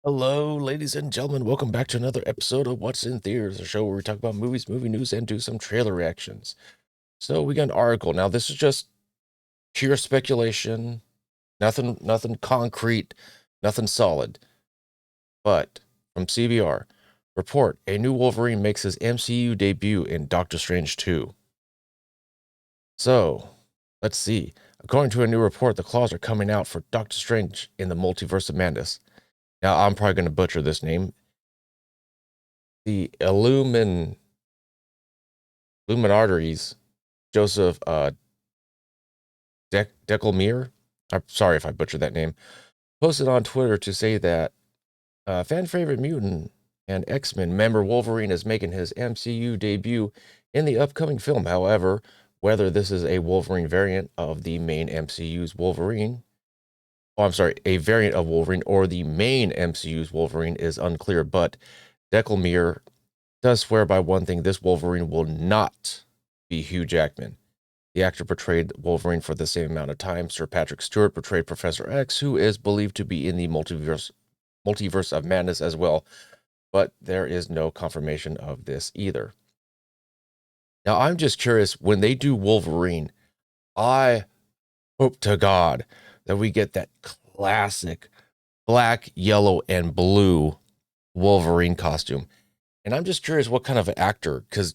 Hello, ladies and gentlemen. Welcome back to another episode of What's in Theaters, a show where we talk about movies, movie news, and do some trailer reactions. So we got an article. Now, this is just pure speculation, nothing concrete, nothing solid. But from CBR, report a new Wolverine makes his MCU debut in Doctor Strange 2. So let's see. According to a new report, the claws are coming out for Doctor Strange in the Multiverse of Madness. Now, I'm probably going to butcher this name. The Lumen Arteries, Joseph Deckelmier. I'm sorry if I butchered that name. Posted on Twitter to say that fan favorite mutant and X-Men member Wolverine is making his MCU debut in the upcoming film. However, whether this is a Wolverine variant of the main MCU's Wolverine, a variant of Wolverine or the main MCU's Wolverine is unclear. But Deckelmier does swear by one thing: this Wolverine will not be Hugh Jackman. The actor portrayed Wolverine for the same amount of time. Sir Patrick Stewart portrayed Professor X, who is believed to be in the multiverse of madness as well, but there is no confirmation of this either. Now, I'm just curious, when they do Wolverine, I hope to God that we get that classic black, yellow, and blue Wolverine costume. And I'm just curious what kind of actor, because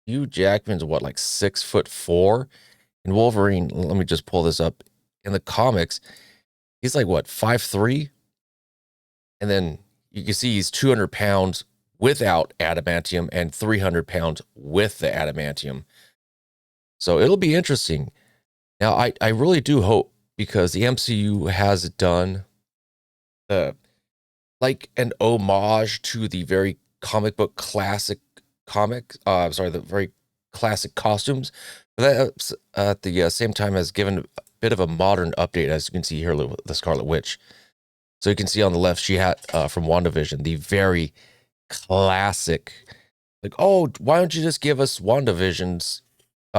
Hugh Jackman's what, like 6'4"? And Wolverine, let me just pull this up. In the comics, he's like what, 5'3"? And then you can see he's 200 pounds without adamantium and 300 pounds with the adamantium. So it'll be interesting. Now, I really do hope, because the MCU has done like an homage to the very comic book classic the very classic costumes, but that at the same time has given a bit of a modern update, as you can see here with the Scarlet Witch. So you can see on the left, she had from WandaVision, the very classic, like, oh, why don't you just give us WandaVision's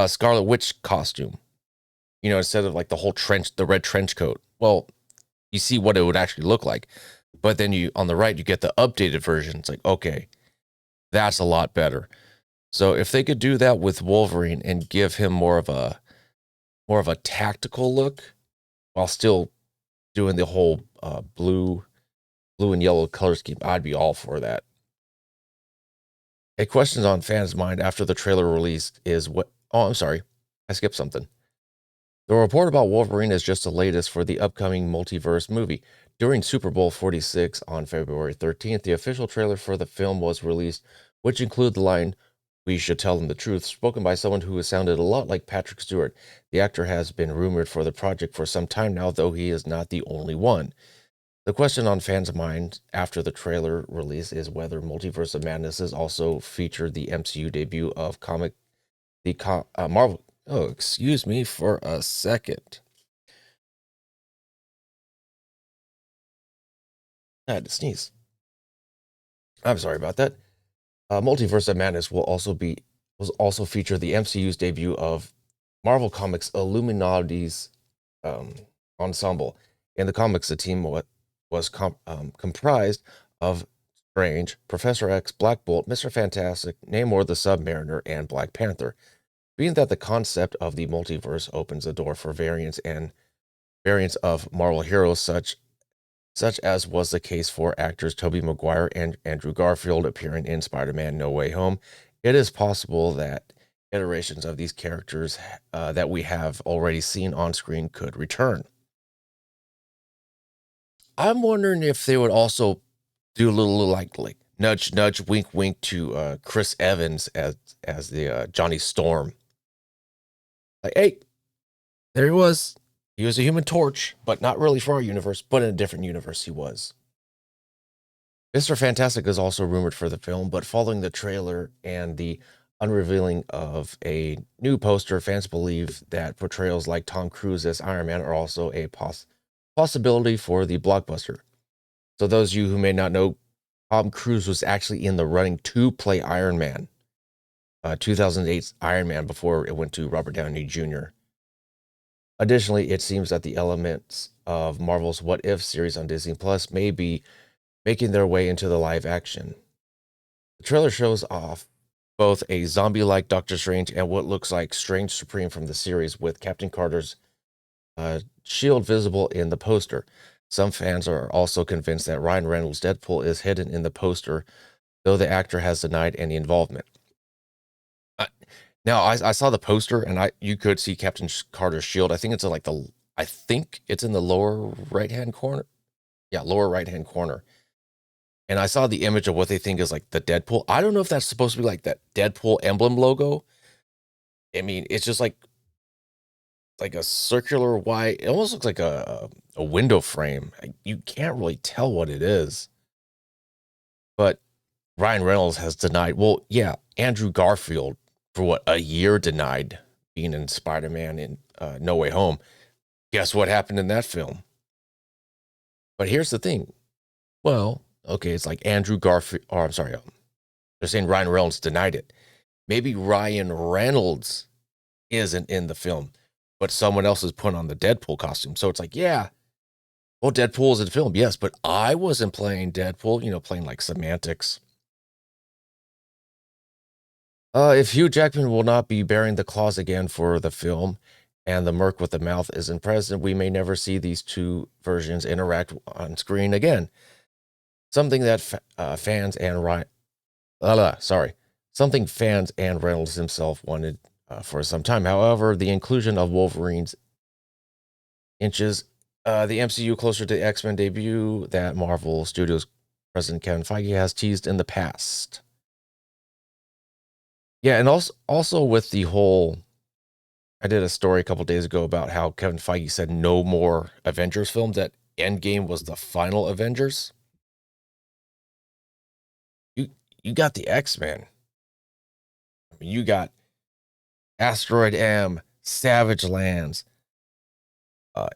Scarlet Witch costume? Instead of like the red trench coat. Well, you see what it would actually look like. But then on the right, you get the updated version. It's like, okay, that's a lot better. So if they could do that with Wolverine and give him more of a tactical look while still doing the whole blue and yellow color scheme, I'd be all for that. A question on fans' mind after the trailer released is what? Oh, I'm sorry, I skipped something. The report about Wolverine is just the latest for the upcoming Multiverse movie. During Super Bowl 46 on February 13th, the official trailer for the film was released, which included the line, "We should tell them the truth," spoken by someone who has sounded a lot like Patrick Stewart. The actor has been rumored for the project for some time now, though he is not the only one. The question on fans' minds after the trailer release is whether Multiverse of Madness has also featured the MCU debut of Marvel. Oh, excuse me for a second. I had to sneeze. I'm sorry about that. Multiverse of Madness will also feature the MCU's debut of Marvel Comics Illuminati's um, ensemble. In the comics, the team was comprised of Strange, Professor X, Black Bolt, Mr. Fantastic, Namor the Submariner, and Black Panther. Being that the concept of the multiverse opens the door for variants of Marvel heroes such as was the case for actors Tobey Maguire and Andrew Garfield appearing in Spider-Man No Way Home, it is possible that iterations of these characters that we have already seen on screen could return. I'm wondering if they would also do a little like nudge nudge wink wink to Chris Evans as the Johnny Storm. Like, hey, there he was. He was a Human Torch, but not really for our universe, but in a different universe he was. Mr. Fantastic is also rumored for the film, but following the trailer and the unrevealing of a new poster, fans believe that portrayals like Tom Cruise as Iron Man are also a possibility for the blockbuster. So those of you who may not know, Tom Cruise was actually in the running to play Iron Man, 2008's Iron Man, before it went to Robert Downey Jr. Additionally, it seems that the elements of Marvel's What If series on Disney Plus may making their way into the live action. The trailer shows off both a zombie-like Doctor Strange and what looks like Strange Supreme from the series, with Captain Carter's shield visible in the poster. Some fans are also convinced that Ryan Reynolds' Deadpool is hidden in the poster, though the actor has denied any involvement. Now, I saw the poster, and you could see Captain Carter's shield. I think it's I think it's in the lower right-hand corner. Yeah, lower right-hand corner. And I saw the image of what they think is like the Deadpool. I don't know if that's supposed to be like that Deadpool emblem logo. I mean, it's just like a circular white. It almost looks like a window frame. You can't really tell what it is. But Ryan Reynolds has denied. Well, yeah, Andrew Garfield for what, a year denied being in Spider-Man in No Way Home. Guess what happened in that film? But here's the thing. Well, okay, it's like Andrew Garfield, or I'm sorry, they're saying Ryan Reynolds denied it. Maybe Ryan Reynolds isn't in the film, but someone else is put on the Deadpool costume. So it's like, yeah, well, Deadpool is in the film, yes, but I wasn't playing Deadpool, playing like semantics. If Hugh Jackman will not be bearing the claws again for the film, and the Merc with the mouth isn't present, we may never see these two versions interact on screen again. Something that fans and something fans and Reynolds himself wanted for some time. However, the inclusion of Wolverine's inches the MCU closer to the X-Men debut that Marvel Studios president Kevin Feige has teased in the past. Yeah, and also with the whole, I did a story a couple days ago about how Kevin Feige said no more Avengers films, that Endgame was the final Avengers. You got the X-Men. I mean, you got Asteroid M, Savage Lands,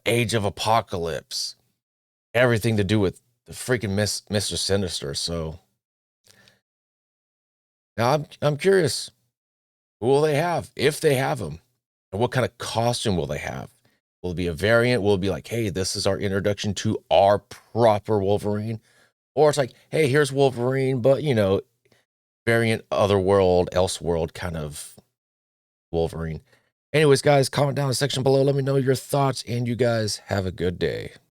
Age of Apocalypse, everything to do with the freaking Mr. Sinister. So now I'm curious, who will they have, if they have them, and what kind of costume will they have? Will it be a variant? Will it be like, hey, this is our introduction to our proper Wolverine? Or it's like, hey, here's Wolverine, but variant, otherworld, elseworld kind of Wolverine. Anyways, guys, comment down in the section below. Let me know your thoughts, and you guys have a good day.